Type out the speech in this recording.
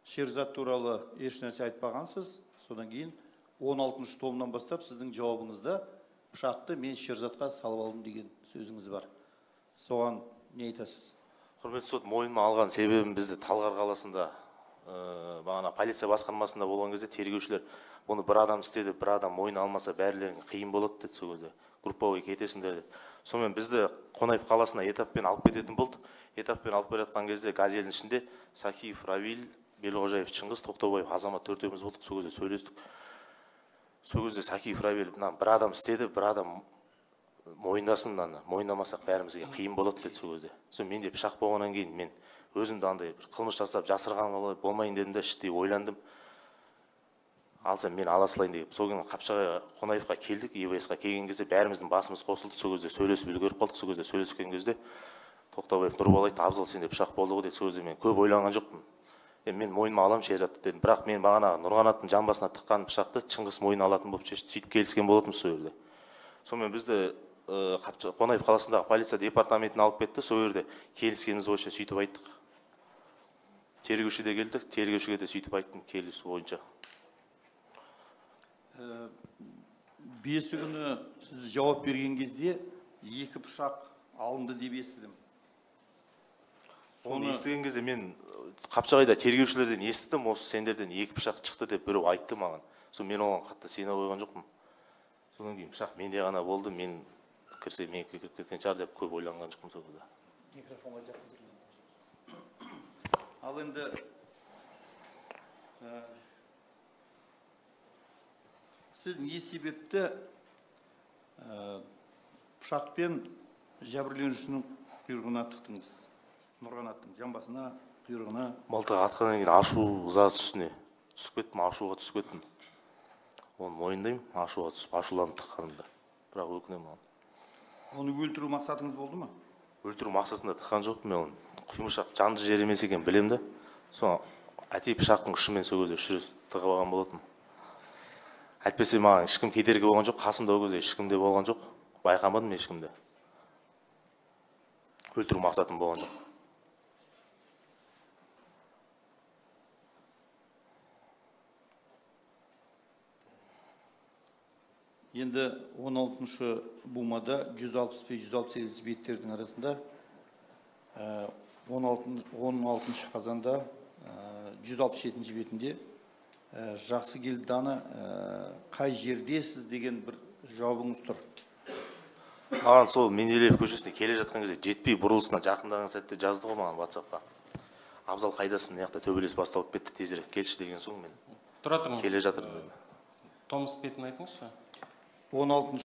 Шерзат туралы еш нәрсе айтпағансыз. Содан кейін 16-шы томнан бастап сіздің жауабыңызда пышақты мен Шерзатқа салып алдым деген сөзіңіз бар. Соған не айтасыз? Құрметті сот, мойныма алған себебім бізді Талғар қаласында бағана полиция басқармасында болған кезде тергеушілер бұны бір адам істеді, бір адам мойын алмаса бәрілерің қиын болады деді. Сол кезде групповой кетесіңдер деді. Сонымен бізді Қонаев қаласына этаппен алып кететін болды. Этаппен алып келе жатқан кезде газелдің ішінде Сахиев Равиль, Белғожаев Шыңғыс, Тоқтаубаев Азамат төртеуміз болдық. Сол кезде сөйлестік. Сол кезде Сахиев Равиль бір адам істеді, бір адам мойындасын, мойындамасақ бәрімізге қиын болады деді. Сол кезде сол менде пышақ болғаннан кейін мен өзімді андай бір қылмыс жасап жасырған болмайын дедім де, іштей ойландым. Алсам мен ала салайын деп. Сол күні Қапшағай Қонаевқа келдік. ИВС-қа келген кезде бәріміздің басымыз қосылды. Сол кезде сөйлесіп үлгеріп қалдық. Сол кезде сөйлескен кезде Тоқтаубаев Нұрбол айтты, Абзал сенде пышақ болды ғой деді. Сол кезде мен көп ойланған жоқпын. Мен мойныма алам Шерзатты дедім. Бірақ мен бағана Нұрғанаттың жамбасына тыққан пышақты Шыңғыс мойнына алатын болып шешті. Сөйтіп келіскен болатынбыз сол жерде. Сонымен бізді Қонаев қаласындағы полиция департаментіне алып кетті. Сол жерде келіскеніміз бойынша сөйтіп айттық. Тергеуші де келді, тергеушіге де сөйтіп айттым келісу бойынша. Бесі күні сіз жауап берген кезде 2 пышақ алынды деп естідім. Оны естіген кезде мен Қапшағайда тергеушілерден естідім, осы сендерден 2 пышақ шықты деп біреу айтты маған. Сол мен оған қатты сене қойған жоқпын. Содан кейін пышақ менде ғана болды, мен кірсе мен кіріп кеткен шығар деп көп ойланған жоқпын сол кезде. Микрофонға жақын тұрыңыз. Ал енді сіз не себепті пышақпен жәбірленушінің құйрығына тықтыңыз? Нұрғанаттың жамбасына, құйрығына. Мылтық атқаннан кейін ашу ызасы үстіне түсіп кеттім, ашуға түсіп кеттім. Оны мойындаймын, ашуға түсіп, ашуланып тыққанымда. Бірақ өкінемін оған. Оны өлтіру мақсатыңыз болды ма? Өлтіру мақсатында тыққан жоқпын мен оны. Құймышақ жанды жер емес екен білем де. Соң әтей пышақтың ұшымен сол кезде үшірес тығып алған болатын. Әйтпесе маған ешкім кедергі болған жоқ, қасымда ол кезде ешкімде болған жоқ. Байқамадым ешкімде. Өлтіру мақсатым болған жоқ. Енді 16-шы бумада 165-168 беттердің арасында 16-шы қазанда 167 бетінде жақсы келді дана қай жердесіз деген бір жауабыңыз тұр. Маған сол Менделеев көшесіне келе жатқан кезде жетпей бұрылысына жақындаған сәтте жазды ғой маған WhatsApp-қа. Абзал қайдасың, мына жақта төбелес басталып кетті, тезірек келші деген соң мен тұра тұрыңыз. келе жатырмын. Томас бетін айтыңызшы. 16